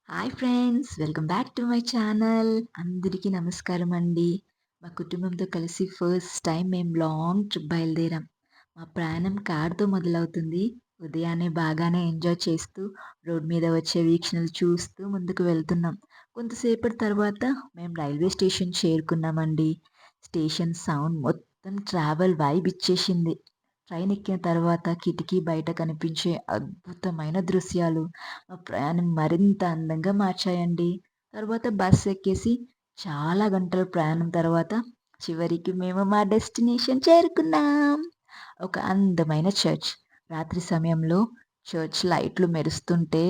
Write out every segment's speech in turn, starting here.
Hi friends! Welcome back to my channel. అందరికీ నమస్కారం అండి. మా కుటుంబంతో కలిసి ఫస్ట్ టైం మేము లాంగ్ ట్రిప్ బయలుదేరాం. మా ప్రయాణం కార్‌తో మొదలవుతుంది. ఉదయాన్నే బాగానే ఎంజాయ్ చేస్తూ, రోడ్ మీద వచ్చే వీక్షణలు చూస్తూ ముందుకు వెళ్తున్నాం. కొంతసేపటి తర్వాత మేము రైల్వే స్టేషన్ చేరుకున్నామండి. స్టేషన్ సౌండ్ మొత్తం ట్రావెల్ వైబ్ ఇచ్చేసింది. ట్రైన్ ఎక్కిన తర్వాత కిటికీ బయట కనిపించే అద్భుతమైన దృశ్యాలు మా ప్రయాణం మరింత అందంగా మార్చాయండి. తర్వాత బస్ ఎక్కేసి చాలా గంటల ప్రయాణం తర్వాత చివరికి మేము మా డెస్టినేషన్ చేరుకున్నాం. ఒక అందమైన చర్చ్. రాత్రి సమయంలో చర్చ్ లైట్లు మెరుస్తుంటే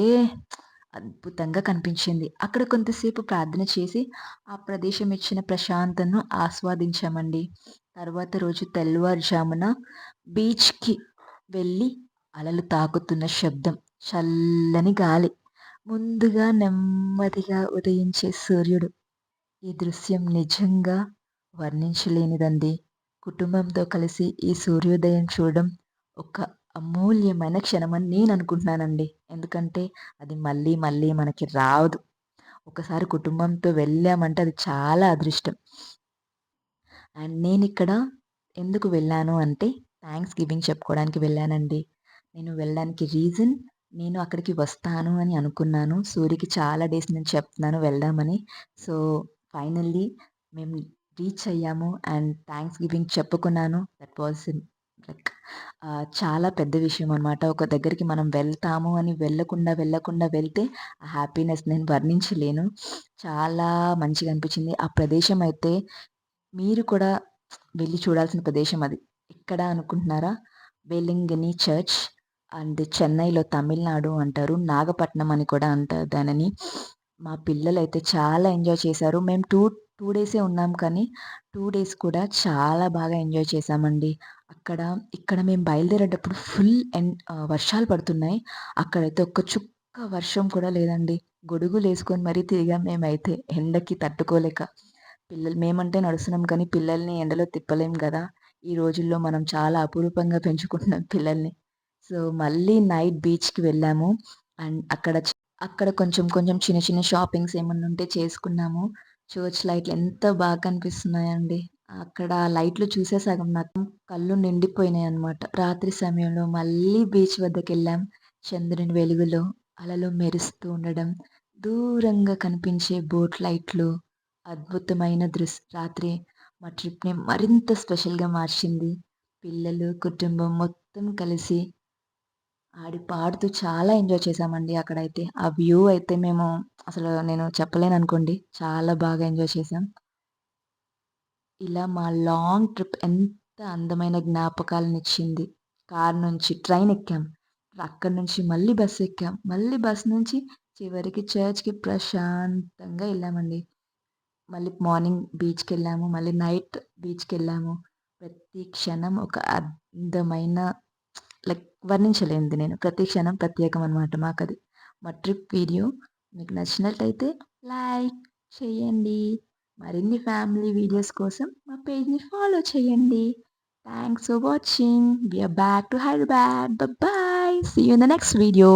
అద్భుతంగా కనిపించింది. అక్కడ కొంతసేపు ప్రార్థన చేసి, ఆ ప్రదేశం ఇచ్చిన ప్రశాంతతను ఆస్వాదించామండి. తర్వాత రోజు తెల్లవారుజామున బీచ్‌కి వెళ్ళి అలలు తాకుతున్న శబ్దం, చల్లని గాలి, ముందుగా నెమ్మదిగా ఉదయించే సూర్యుడు. ఈ దృశ్యం నిజంగా వర్ణించలేనిదండి. కుటుంబంతో కలిసి ఈ సూర్యోదయం చూడడం ఒక అమూల్యమైన క్షణమని నేను అనుకుంటున్నానండి. ఎందుకంటే అది మళ్ళీ మళ్ళీ మనకి రాదు. ఒకసారి కుటుంబంతో వెళ్ళామంటే అది చాలా అదృష్టం. అండ్ నేనిక్కడ ఎందుకు వెళ్ళాను అంటే థాంక్స్ గివింగ్ చెప్పుకోవడానికి వెళ్ళానండి. నేను వెళ్ళడానికి రీజన్ నేను అక్కడికి వస్తాను అని అనుకున్నాను. సూరికి చాలా డేస్ నుంచి చెప్తున్నాను వెళ్దామని. సో, ఫైనల్లీ మేము రీచ్ అయ్యాము అండ్ థాంక్స్ గివింగ్ చెప్పుకున్నాను. దట్ వాస్ లైక్ చాలా పెద్ద విషయం అనమాట. ఒక దగ్గరికి మనం వెళ్తాము అని వెళ్ళకుండా వెళ్తే ఆ హ్యాపీనెస్ నేను వర్ణించలేను. చాలా మంచిగా అనిపించింది. ఆ ప్రదేశం అయితే మీరు కూడా వెళ్లి చూడాల్సిన ప్రదేశం అది. ఎక్కడ అనుకుంటున్నారా? వేలంగిని చర్చ్ అండ్ చెన్నైలో తమిళనాడు అంటారు. నాగపట్నం అని కూడా అంటారు దానిని. మా పిల్లలైతే చాలా ఎంజాయ్ చేశారు. మేము 2 డేసే ఉన్నాం కానీ 2 డేస్ కూడా చాలా బాగా ఎంజాయ్ చేశామండి. ఇక్కడ మేము బయలుదేరేటప్పుడు వర్షాలు పడుతున్నాయి. అక్కడైతే ఒక్క చుక్క వర్షం కూడా లేదండి. గొడుగులేసుకొని మరీ తిరిగాం మేమైతే ఎండకి తట్టుకోలేక. మేమంటే నడుస్తున్నాం కానీ పిల్లల్ని ఎండలో తిప్పలేం గదా! ఈ రోజుల్లో మనం చాలా అపురూపంగా పెంచుకుంటున్నాం పిల్లల్ని. సో, మళ్ళీ నైట్ బీచ్‌కి వెళ్ళాము. అండ్ అక్కడ కొంచెం కొంచెం చిన్న చిన్న షాపింగ్స్ ఏమన్నుంటే చేసుకున్నాము. చర్చ్ లైట్లు ఎంత బాగా కనిపిస్తున్నాయండి. అక్కడ లైట్లు చూసే సగం నాకు కళ్ళు నిండిపోయినాయన్నమాట. రాత్రి సమయంలో మళ్ళీ బీచ్ వద్దకెళ్ళాం. చంద్రుని వెలుగులో అలలు మెరుస్తూ ఉండడం, దూరంగా కనిపించే బోట్ లైట్లు అద్భుతమైన రాత్రి మా ట్రిప్‌ని మరింత స్పెషల్‌గా మార్చింది. పిల్లలు, కుటుంబం మొత్తం కలిసి ఆడి పాడుతూ చాలా ఎంజాయ్ చేశామండి అక్కడైతే. ఆ వ్యూ అయితే నేను చెప్పలేననుకోండి. చాలా బాగా ఎంజాయ్ చేశాం. ఇలా మా లాంగ్ ట్రిప్ ఎంత అందమైన జ్ఞాపకాలనిచ్చింది. కారు నుంచి ట్రైన్ ఎక్కాం. అక్కడి నుంచి మళ్ళీ బస్ ఎక్కాం. మళ్ళీ బస్ నుంచి చివరికి చర్చ్‌కి ప్రశాంతంగా ఎళ్ళామండి. మళ్ళీ మార్నింగ్ బీచ్‌కెళ్ళాము. మళ్ళీ నైట్ బీచ్‌కెళ్ళాము. ప్రతి క్షణం ఒక అందమైన లైక్ వర్ణించలేనిది నేను. ప్రతి క్షణం ప్రత్యేకం అనమాట మాకది. మా ట్రిప్ వీడియో మీకు నచ్చినట్టయితే లైక్ చేయండి. మరిన్ని ఫ్యామిలీ వీడియోస్ కోసం మా పేజ్‌ని ఫాలో చేయండి. Thanks for watching. We are back to Hyderabad. Bye bye. See you in the next video.